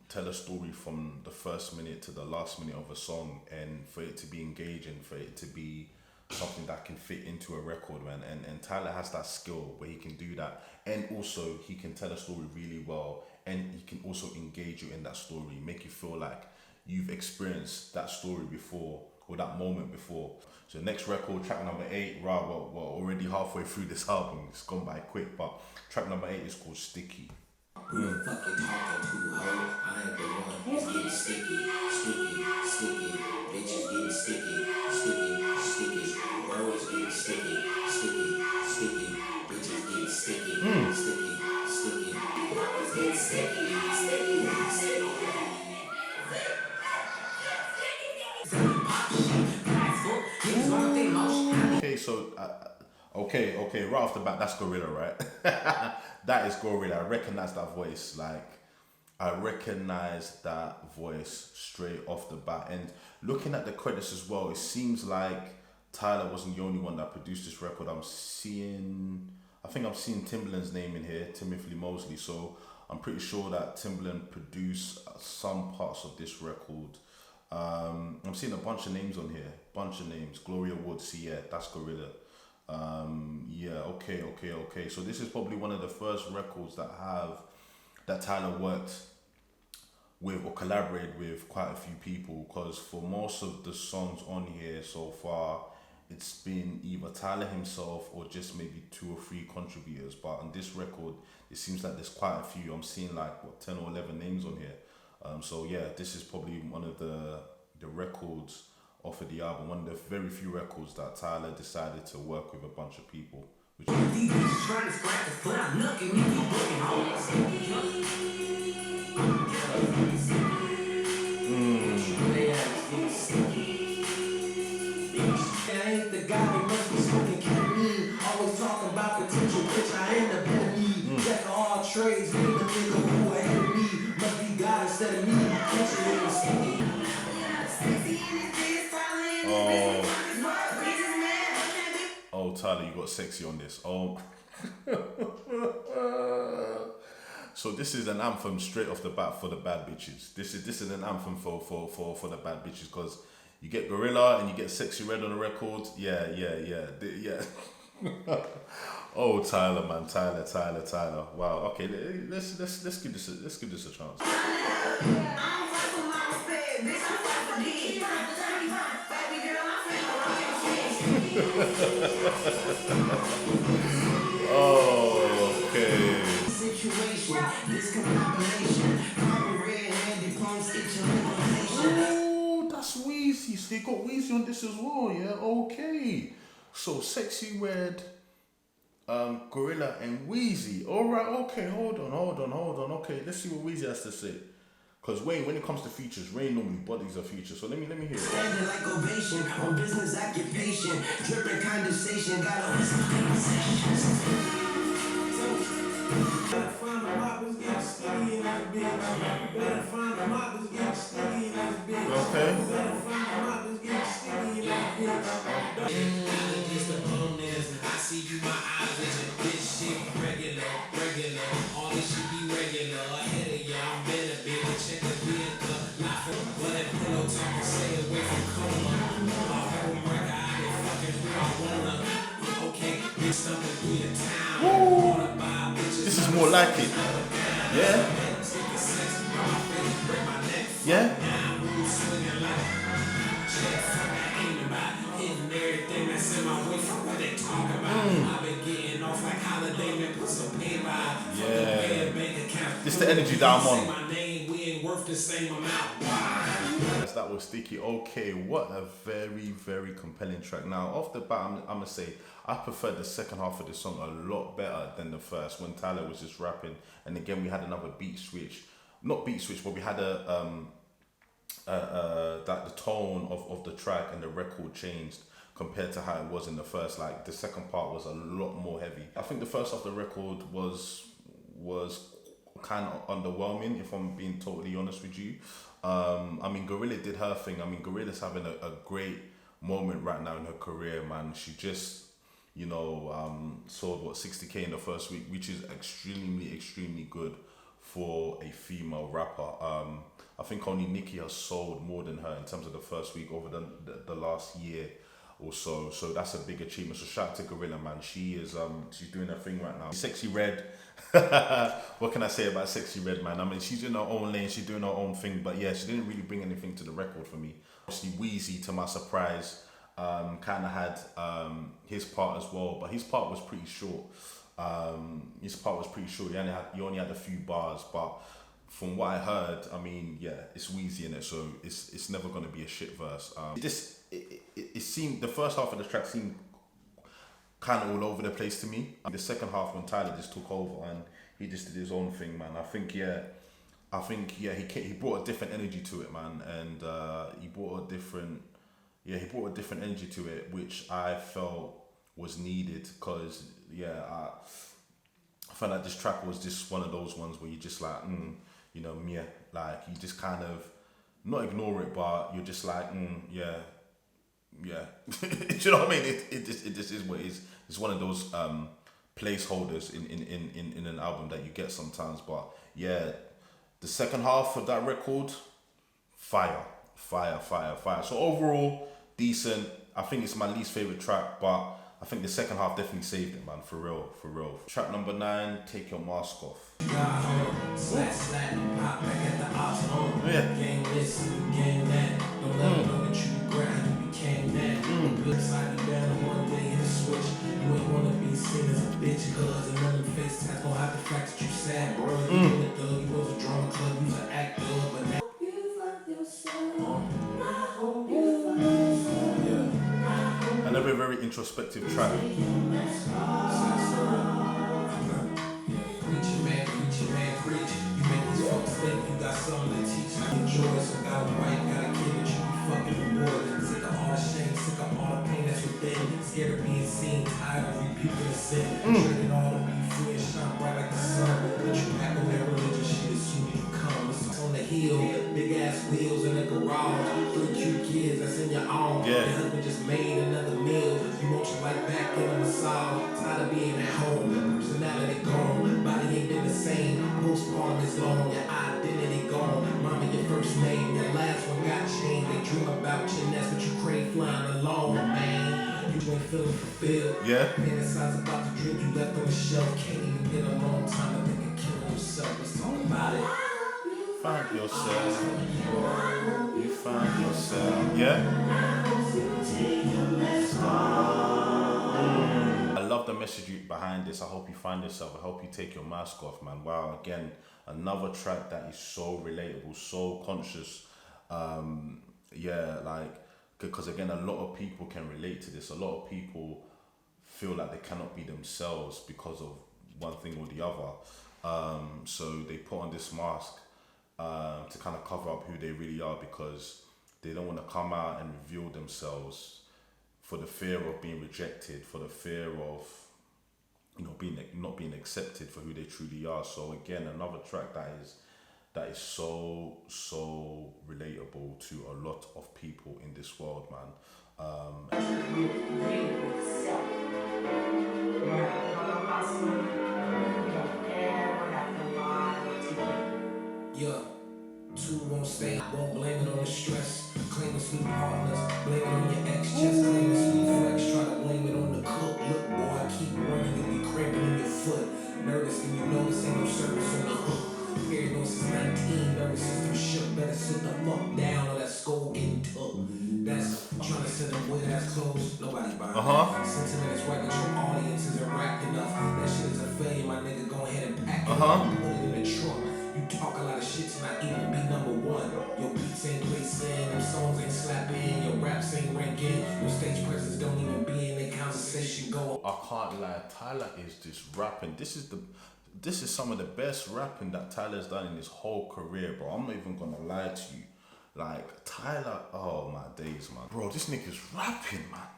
S1: tell a story from the first minute to the last minute of a song, and for it to be engaging, for it to be something that can fit into a record, man. And Tyler has that skill where he can do that, and also he can tell a story really well, and he can also engage you in that story, make you feel like you've experienced that story before, or that moment before. So next record, track number 8, we're already halfway through this album, it's gone by quick, but track number 8 is called Sticky.
S3: Who the fuck you talking to, ho? I ain't the one. It's getting sticky, sticky, sticky. Bitches getting sticky, sticky, sticky. Bros getting sticky, sticky, sticky. Bitches getting sticky, sticky, sticky. Bros getting sticky, sticky, sticky.
S1: Okay, so okay, right off the bat, that's Gorilla, right? That is Gorilla. I recognize that voice. Like, I recognize that voice straight off the bat. And looking at the credits as well, it seems like Tyler wasn't the only one that produced this record. I think I'm seeing Timbaland's name in here, Timothy Mosley. So I'm pretty sure that Timbaland produced some parts of this record. I'm seeing a bunch of names on here, Gloria Woods, yeah, that's Gorilla. Okay. So this is probably one of the first records that Tyler worked with or collaborated with quite a few people, because for most of the songs on here so far, it's been either Tyler himself or just maybe 2 or 3 contributors. But on this record, it seems like there's quite a few. I'm seeing like 10 or 11 names on here. So yeah, this is probably one of the records off of the album, one of the very few records that Tyler decided to work with a bunch of people. Which Tyler, you got sexy on this. Oh. So this is an anthem straight off the bat for the bad bitches. This is an anthem for the bad bitches, because you get Gorilla and you get Sexy Red on the record. Yeah. Oh, Tyler, man, Tyler. Wow. Okay, let's give this a chance. Oh, okay.
S3: Situation,
S1: Weezy on this as well, yeah? Okay. So Sexy Red, Gorilla and Weezy. Alright, okay, hold on. Okay, let's see what Weezy has to say. Cause Wayne, when it comes to features, Wayne normally bodies a feature. So let me hear it.
S3: Standing like ovation on business occupation, dripping condensation, got a better find the moppers, get sticky in that bitch. Better find the moppers, get sticky in that bitch.
S1: Okay.
S3: Better find the moppers, get sticky in that bitch. Just the bonus. I see you, my eyes with this shit regular. All this shit be regular. Ahead of y'all, better be check the vehicle. Not for but that pillow talk and stay away from coma. My homework, I been fucking who I wanna. Okay, been stumbling through your town.
S1: This is more like it. Yeah? Yeah? Yeah. This the energy that I'm on. That was Sticky. Okay, what a very compelling track. Now, off the bat, I'm gonna say I preferred the second half of the song a lot better than the first when Tyler was just rapping. And again, we had another beat switch. Not beat switch, but we had that the tone of the track and the record changed compared to how it was in the first. Like the second part was a lot more heavy. I think the first half of the record was kind of underwhelming, if I'm being totally honest with you. I mean, Gorilla did her thing. I mean, Gorilla's having a great moment right now in her career, man. She just, sold 60K in the first week, which is extremely good for a female rapper. I think only Nicki has sold more than her in terms of the first week over the last year or so. So that's a big achievement. So shout out to Gorilla, man. She is she's doing her thing right now. Sexy Red. What can I say about Sexy Red, man? I mean, she's in her own lane, she's doing her own thing, but yeah, she didn't really bring anything to the record for me. Obviously, Weezy, to my surprise, kind of had his part as well, but his part was pretty short. He only had a few bars, but from what I heard, I mean, yeah, it's Weezy in it, so it's never gonna be a shit verse. It seemed, the first half of the track seemed kind of all over the place to me. The second half, when Tyler just took over and he just did his own thing, man. I think he brought a different energy to it, man, and he brought a different energy to it, which I felt was needed, because I felt like this track was just one of those ones where you just like, like you just kind of not ignore it, but you're just like, yeah. Do you know what I mean? It just is what it is. It's one of those placeholders in an album that you get sometimes. But yeah, the second half of that record, fire. So overall, decent. I think it's my least favorite track, but I think the second half definitely saved it, man. For real. Track number 9, Take Your Mask Off.
S3: Good side down one day in the switch. You ain't wanna be seen as a bitch, cause another face tats gon' have the fact that you sad, bro. You been a thug, you was a drama club, you was an actor, but now
S1: Another very introspective track.
S3: Preach it, man, preach. You make these folks think you got something to teach. I enjoy it, so got a wife, got a kid that you be fucking rewarded. Sick of all the shame, sick of all the pain that's within. Scared of being seen, tired of repeating the sin. Trading all to be free and shine bright like the sun. But you back on that religious shit as soon as you come. It's on the hill, big ass wheels in the garage. 3 cute kids that's in your arms.
S1: Yeah.
S3: Your husband just made another meal. You want your life back in a massage. Tired of being at home. Personality gone. Body ain't been the same. Postpartum is long. Your identity gone. Mama, your first name. Your last one got changed. They dream about you, and that's what you crave, flying alone, man. You ain't feeling fulfilled.
S1: Yeah.
S3: Fantasize about the dreams you left on the shelf. Can't even get a long time to think of killing yourself. Let's talk about it.
S1: Find yourself. You find yourself. Yeah. I love the message behind this. I hope you find yourself. I hope you take your mask off, man. Wow, again, another track that is so relatable, so conscious. because again, a lot of people can relate to this. A lot of people feel like they cannot be themselves because of one thing or the other. So they put on this mask to kind of cover up who they really are, because they don't want to come out and reveal themselves for the fear of being rejected, for the fear of being not being accepted for who they truly are. So again, another track that is so relatable to a lot of people in this world, man.
S3: Yeah, two won't stay, won't blame it on the stress. Claim it's new partners, blame it on your ex, just claim it's new flex. Try to blame it on the cook. Look, boy, I keep running, you'll be cramping in your foot. Nervous, and you know this ain't no service on the hook. Period, no, since 19, nervous system shook. Better sit the fuck down or that skull getting took. That's trying to send them weird ass clothes. Nobody buying that. Sentiment is right, but your audience isn't racked enough. That shit is a failure, my nigga. Go ahead and pack it up and put it in the trunk. You talk a lot of shit to not even be number one. Your beats ain't placing, them songs ain't slapping, your raps ain't ranking, your stage presence don't even be in the conversation go.
S1: I can't lie, Tyler is just rapping. This is some of the best rapping that Tyler's done in his whole career, bro. I'm not even gonna lie to you. Like, Tyler, oh my days, man. Bro, this nigga's rapping, man.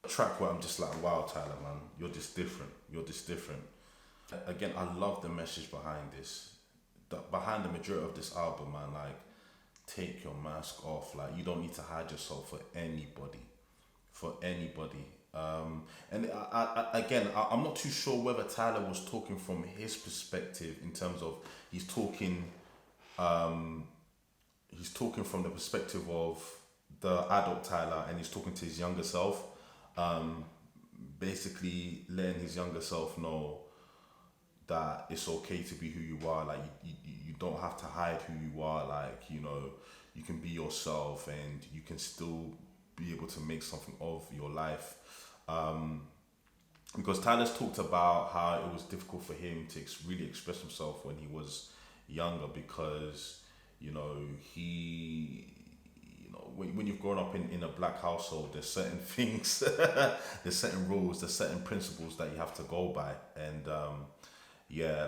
S1: A track where I'm just like, wow, Tyler, man, you're just different. You're just different. Again, I love the message behind this. Behind the majority of this album, man, like, take your mask off. Like, you don't need to hide yourself for anybody. And I'm not too sure whether Tyler was talking from his perspective in terms of he's talking from the perspective of the adult Tyler, and he's talking to his younger self, basically letting his younger self know that it's okay to be who you are. Like, you don't have to hide who you are. Like, you can be yourself and you can still be able to make something of your life. Because Tyler's talked about how it was difficult for him to really express himself when he was younger, because when you've grown up in a black household, there's certain things, there's certain rules, there's certain principles that you have to go by, and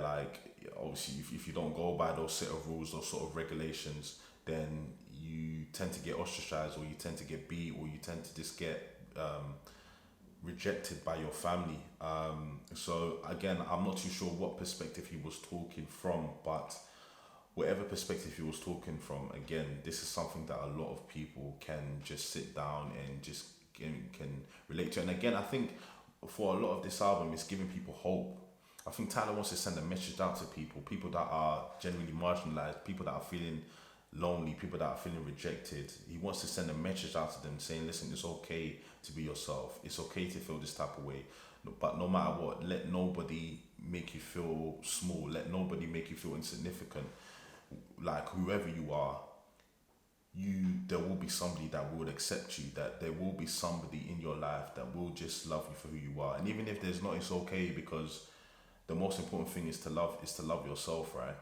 S1: like, obviously if you don't go by those set of rules, those sort of regulations, then you tend to get ostracized, or you tend to get beat, or you tend to just get rejected by your family. So again, I'm not too sure what perspective he was talking from, but whatever perspective he was talking from, again, this is something that a lot of people can just sit down and just can relate to. And again, I think for a lot of this album, it's giving people hope. I think Tyler wants to send a message out to people that are genuinely marginalized, people that are feeling lonely, people that are feeling rejected. He wants to send a message out to them saying, listen, it's okay to be yourself. It's okay to feel this type of way. But no matter what, let nobody make you feel small. Let nobody make you feel insignificant. Like, whoever you are, there will be somebody that will accept you, that there will be somebody in your life that will just love you for who you are. And even if there's not, it's okay, because the most important thing is to love yourself, right?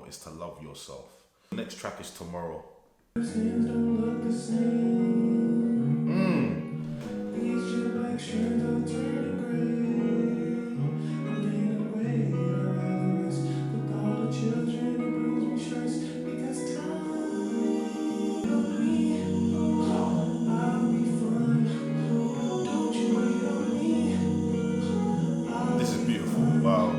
S1: It's to love yourself. The next track is Tomorrow. This is beautiful. Wow.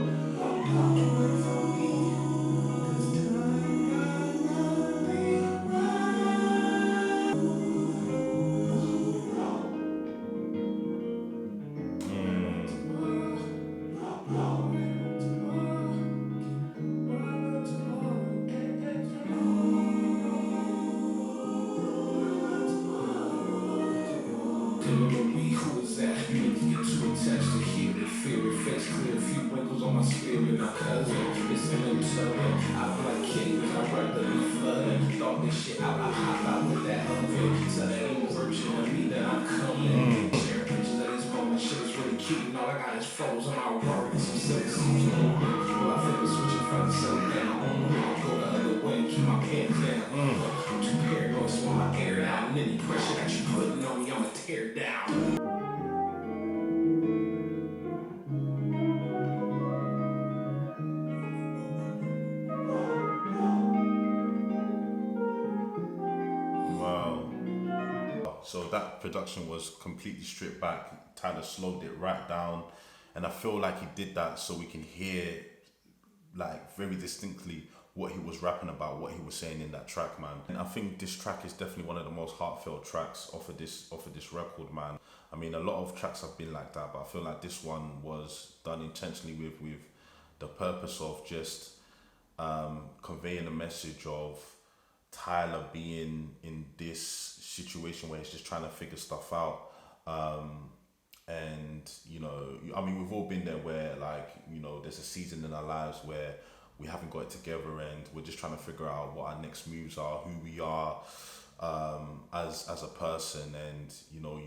S3: Who is that? You get too attached to hear it, fear it, face clear, a few wrinkles on my spirit. Now, cousin, it's an internal. I feel like king, I'd rather be flooding. Thought this shit out, I hop out with that oven. Tell that old version of me that I'm coming. Share pictures of this moment, shit is really cute, and all I got is photos of my work. Some silly suits, well, I think we're switching front and settle down. Go the other way, keep my pants down. I'm too paranoid, so I'ma air it out. And any pressure that you putting on me, I'ma tear down.
S1: Wow. So that production was completely stripped back. Tyler slowed it right down, and I feel like he did that so we can hear like very distinctly what he was rapping about, what he was saying in that track, man. And I think this track is definitely one of the most heartfelt tracks off of this record, man. I mean, a lot of tracks have been like that, but I feel like this one was done intentionally with the purpose of just conveying a message of Tyler being in this situation where he's just trying to figure stuff out. And you know, I mean, we've all been there where, like, you know, there's a season in our lives where we haven't got it together and we're just trying to figure out what our next moves are, who we are as a person. And you know,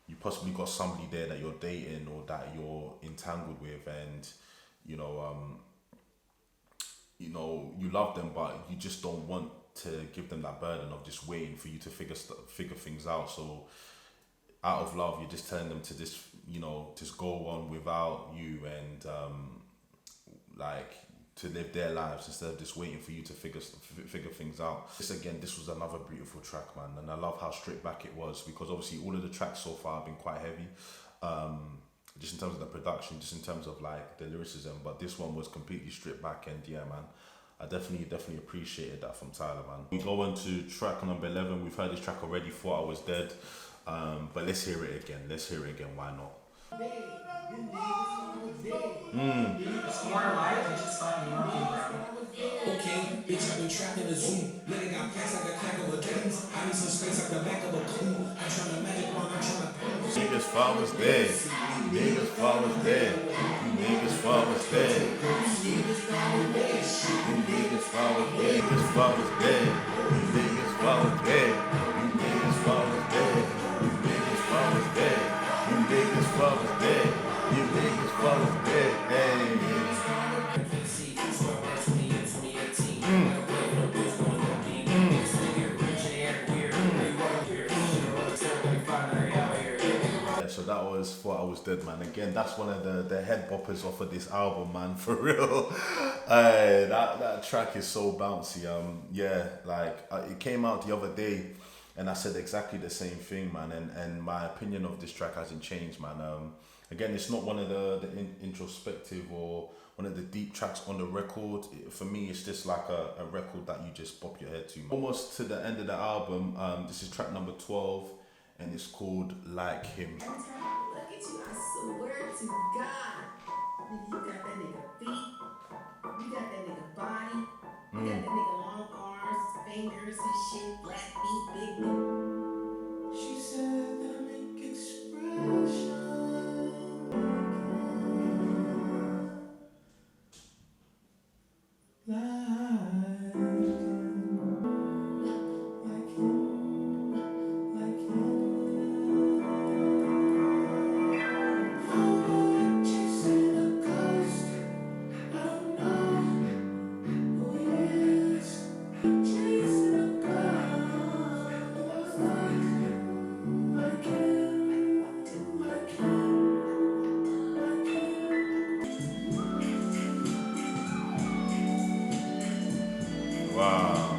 S1: you possibly got somebody there that you're dating or that you're entangled with, and you know, you love them, but you just don't want to give them that burden of just waiting for you to figure things out. So out of love, you're just telling them to just, you know, just go on without you, and like to live their lives instead of just waiting for you to figure things out. This was another beautiful track, man, and I love how stripped back it was, because obviously all of the tracks so far have been quite heavy, just in terms of the production, just in terms of like the lyricism, but this one was completely stripped back, and yeah, man, I definitely appreciated that from Tyler, man. We go on to track number 11. We've heard this track already, Thought I Was Dead, but let's hear it again. Why not?
S2: It's more life than just fucking working, bro.
S3: Okay, bitch, I've been trapped in a zoo. Nigga got packs like a clack of a keys. I need some space like the back of a clue. I'm trying to magic one, I'm trying to.
S1: Niggas fall was dead. Niggas fall was dead. You niggas fall was dead. You niggas fall was dead. Niggas fall was dead. You niggas fall was dead. You niggas fall was dead. You niggas fall was dead. You niggas fall was dead. You niggas fall was dead. Hey. So that was Thought I Was Dead, man. Again, that's one of the head boppers off of this album, man, for real. That track is so bouncy. Yeah, like it came out the other day and I said exactly the same thing, man, and my opinion of this track hasn't changed, man. Again, it's not one of the introspective or one of the deep tracks on the record. For me, it's just like a record that you just bop your head to, man. Almost to the end of the album. This is track number 12, and it's called Like Him.
S2: Look at you, I swear to God. Nigga, you got that nigga feet. You got that nigga body. You got that nigga long arms, fingers and shit, black feet, big nigga. She said that I make expression.
S1: Wow.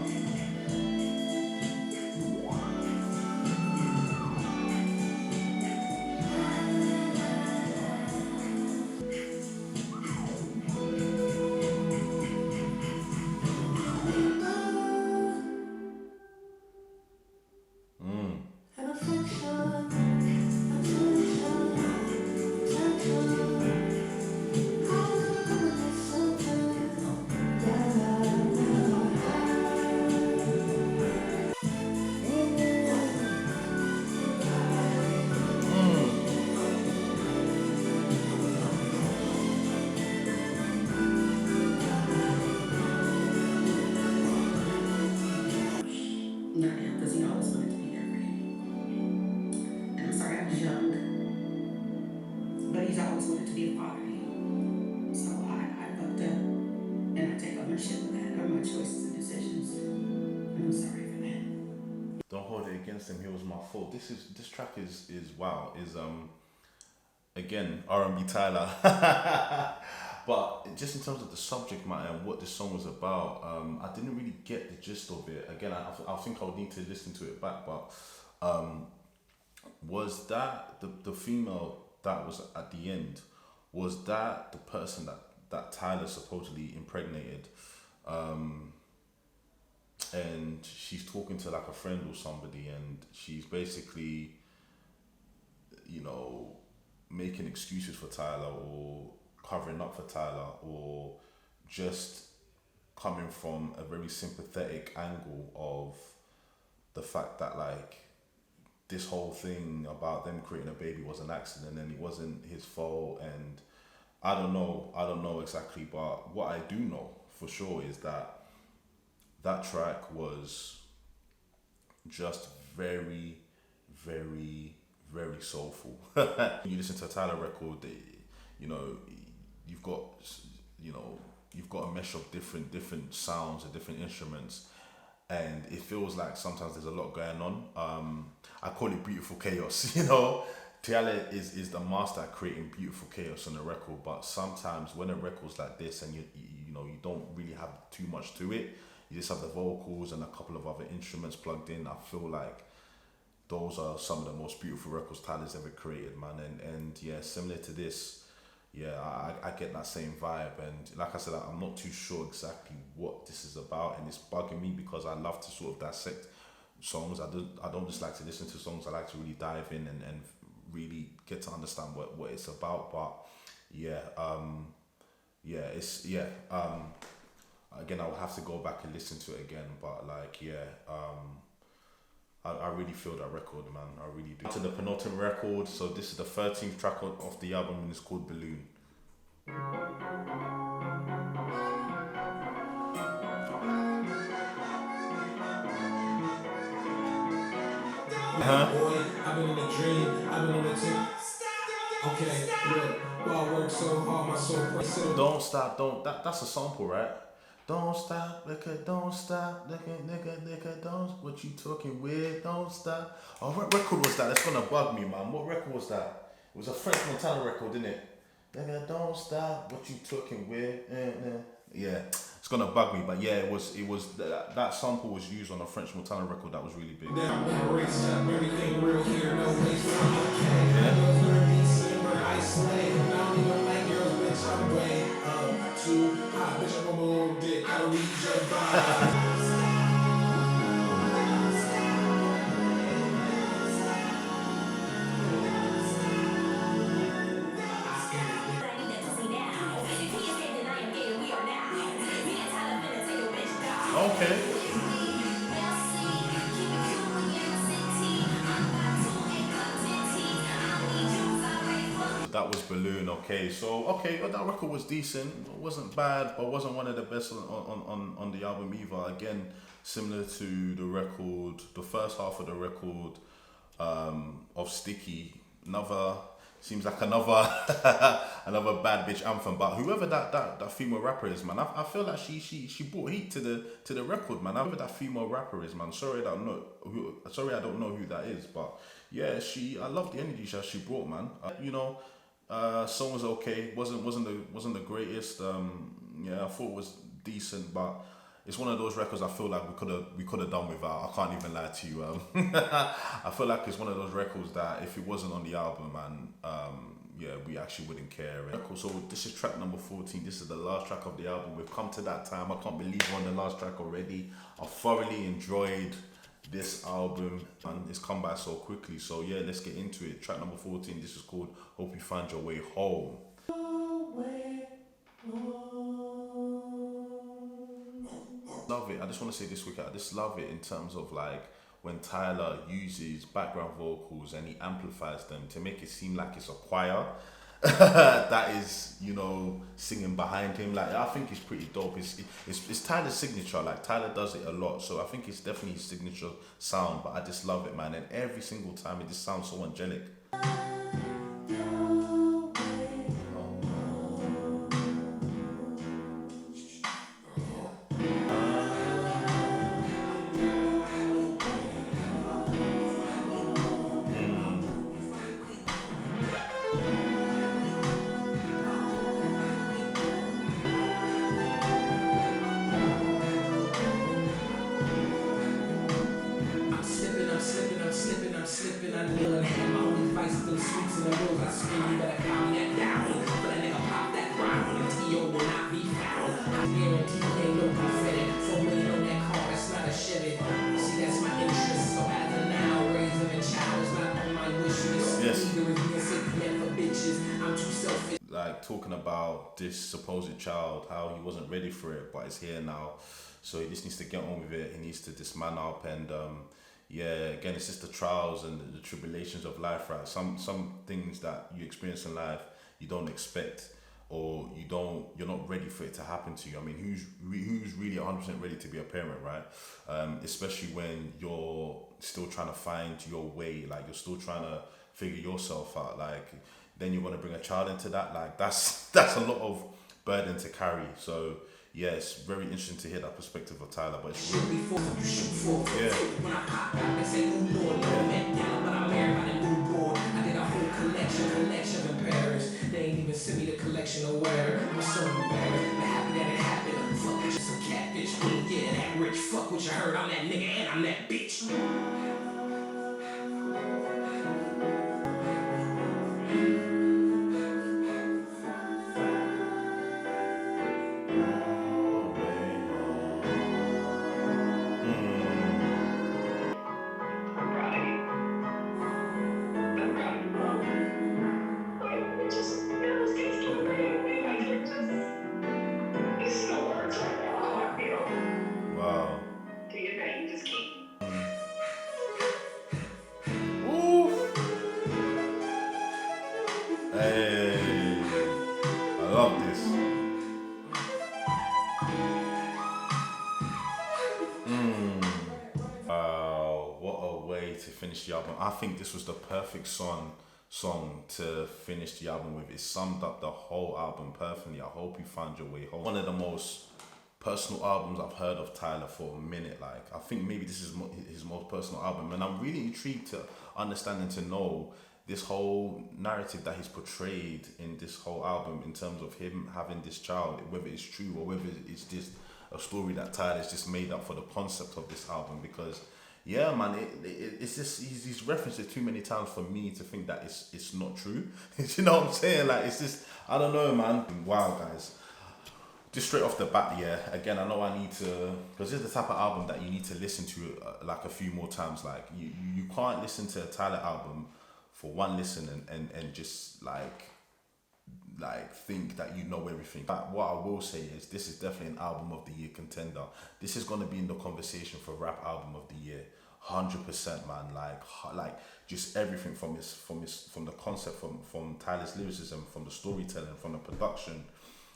S2: Not him, because he always wanted to be there for him. And I'm sorry I was young, but he's always wanted to be a father to him. So I fucked up. And ownership of that are my choices and decisions. And I'm sorry for that.
S1: Don't hold it against him. He was my fault. This track is wow. Is again R&B Tyler. But just in terms of the subject matter and what this song was about, I didn't really get the gist of it. Again, I think I would need to listen to it back. But was that the female that was at the end? Was that the person that Tyler supposedly impregnated? And she's talking to like a friend or somebody, and she's basically, you know, making excuses for Tyler or covering up for Tyler, or just coming from a very sympathetic angle of the fact that like this whole thing about them creating a baby was an accident and it wasn't his fault. And I don't know exactly, but what I do know for sure is that that track was just very, very, very soulful. When you listen to a Tyler record, you know, you've got a mesh of different sounds and different instruments, and it feels like sometimes there's a lot going on. I call it beautiful chaos. You know, Tyler is the master at creating beautiful chaos on a record. But sometimes when a record's like this and you don't really have too much to it, you just have the vocals and a couple of other instruments plugged in, I feel like those are some of the most beautiful records Tyler's ever created, man. And yeah, similar to this, yeah, I get that same vibe. And like I said, I'm not too sure exactly what this is about, and it's bugging me because I love to sort of dissect songs. I don't just like to listen to songs. I like to really dive in and really get to understand what it's about. But yeah, again, I'll have to go back and listen to it again. But like, yeah, I really feel that record, man. I really do. To the penultimate record. So this is the 13th track of the album, and it's called Balloon.
S3: Boy, I've been in a dream, I've been on a team. Okay, look, well, I work so hard, my soul pressing.
S1: Don't stop, that's a sample, right? Don't stop, nigga, don't stop, nigga, don't. What you talking with? Don't stop. Oh, what record was that? That's gonna bug me, man. What record was that? It was a French Montana record, didn't it? Nigga, don't stop. What you talking with? Yeah, it's gonna bug me, but yeah, it was that sample was used on a French Montana record that was really big.
S3: Down, race up, everything real here, no waste. I'm okay. December, isolate. I don't even like girls, bitch. I'm way up too high, bitch. I'm a little dick. I don't need your vibe.
S1: Okay. That was Balloon. Okay, so well, that record was decent. It wasn't bad, but wasn't one of the best on the album either. Again, similar to the record, the first half of the record of Sticky. Seems like another bad bitch anthem. But whoever that female rapper is, man, I feel like she brought heat to the record, man. Whoever that female rapper is, man. Sorry I don't know who that is, but yeah, I love the energy she brought, man. Song was okay. wasn't the greatest. Yeah, I thought it was decent, but it's one of those records I feel like we could have done without. I can't even lie to you. I feel like it's one of those records that if it wasn't on the album, man, yeah, we actually wouldn't care. So this is track number 14. This is the last track of the album. We've come to that time. I can't believe we're on the last track already. I thoroughly enjoyed this album, and it's come by so quickly. So yeah, let's get into it. Track number 14. This is called Hope You Find Your Way Home. Love it. I just want to say this quick. I just love it in terms of like when Tyler uses background vocals and he amplifies them to make it seem like it's a choir that is, singing behind him. Like, I think it's pretty dope. It's Tyler's signature. Like, Tyler does it a lot, so I think it's definitely his signature sound. But I just love it, man. And every single time it just sounds so angelic. like talking about this supposed child, how he wasn't ready for it, but it's here now. So he just needs to get on with it. He needs to just man up and yeah, again, it's just the trials and the tribulations of life, right? Some things that you experience in life you don't expect, or you're not ready for it to happen to you. I mean, who's really 100% ready to be a parent, right? Especially when you're still trying to find your way, like you're still trying to figure yourself out. Like then you want to bring a child into that. Like that's a lot of burden to carry. So yeah, it's very interesting to hear that perspective of Tyler, but it's really, yeah.
S3: When I pop out, they say, ooh, Lord, Lord, man, down, but I'm everybody new board. I did a whole collection in Paris. They ain't even send me the collection of where. I'm so embarrassed, but happy that it happened. Fuck with you, some catfish. Yeah, that rich. Fuck what you heard. I'm that nigga and I'm that bitch.
S1: Wow.
S2: Do your thing, just keep.
S1: Hey, I love this. Wow, what a way to finish the album. I think this was the perfect song to finish the album with. It summed up the whole album perfectly. I hope you found your way home. One of the most personal albums I've heard of Tyler for a minute. Like, I think maybe this is his most personal album, and I'm really intrigued to understand and to know this whole narrative that he's portrayed in this whole album in terms of him having this child, whether it's true or whether it's just a story that Tyler's just made up for the concept of this album. Because yeah, man, it's just he's referenced it too many times for me to think that it's not true. You know what I'm saying? Like, it's just, I don't know, man. Wow, guys. Just straight off the bat, yeah, again, I know I need to, because this is the type of album that you need to listen to like a few more times. Like, you can't listen to a Tyler album for one listen and just like think that you know everything. But what I will say is this is definitely an album of the year contender. This is going to be in the conversation for rap album of the year, 100%, man. Like just everything from the concept, from Tyler's lyricism, from the storytelling, from the production,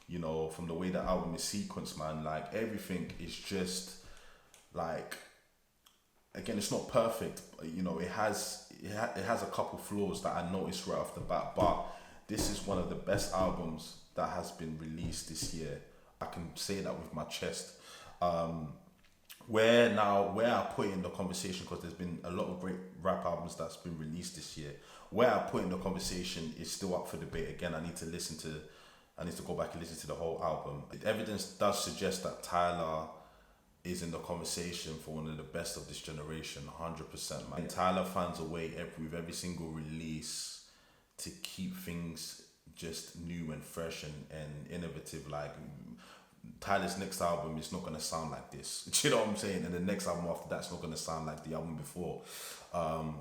S1: you know, from the way the album is sequenced, man. Like, everything is just like, again, it's not perfect, you know, it has a couple flaws that I noticed right off the bat, but this is one of the best albums that has been released this year. I can say that with my chest. Where I put in the conversation, because there's been a lot of great rap albums that's been released this year, where I put in the conversation is still up for debate. Again, I need to go back and listen to the whole album. The evidence does suggest that Tyler is in the conversation for one of the best of this generation, 100%, man. And Tyler finds a way with every single release to keep things just new and fresh and innovative. Like, Tyler's next album is not going to sound like this. Do you know what I'm saying? And the next album after that's not going to sound like the album before.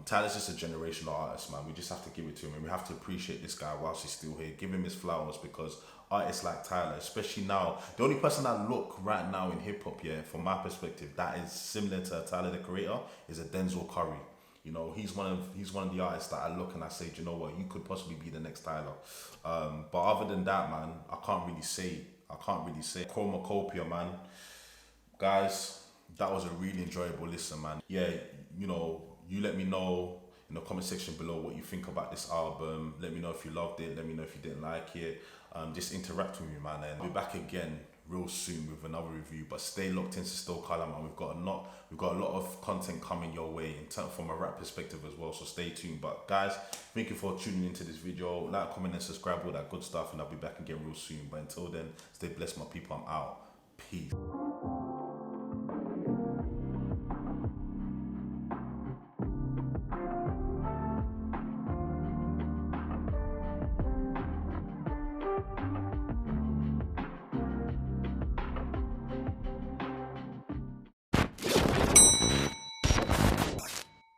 S1: Tyler's just a generational artist, man. We just have to give it to him, and we have to appreciate this guy whilst he's still here. Give him his flowers, because artists like Tyler, especially now, the only person I look right now in hip hop, yeah, from my perspective, that is similar to Tyler the Creator, is a Denzel Curry. You know, he's one of the artists that I look and I say, do you know what, you could possibly be the next Tyler. But other than that, man, I can't really say. CHROMAKOPIA, man. Guys, that was a really enjoyable listen, man. Yeah, you know, you let me know in the comment section below what you think about this album. Let me know if you loved it. Let me know if you didn't like it. Just interact with me, man. And I'll be back again real soon with another review. But stay locked into Still Colour, man. We've got a lot of content coming your way in terms from a rap perspective as well. So stay tuned. But guys, thank you for tuning into this video. Like, comment, and subscribe, all that good stuff. And I'll be back again real soon. But until then, stay blessed, my people. I'm out. Peace.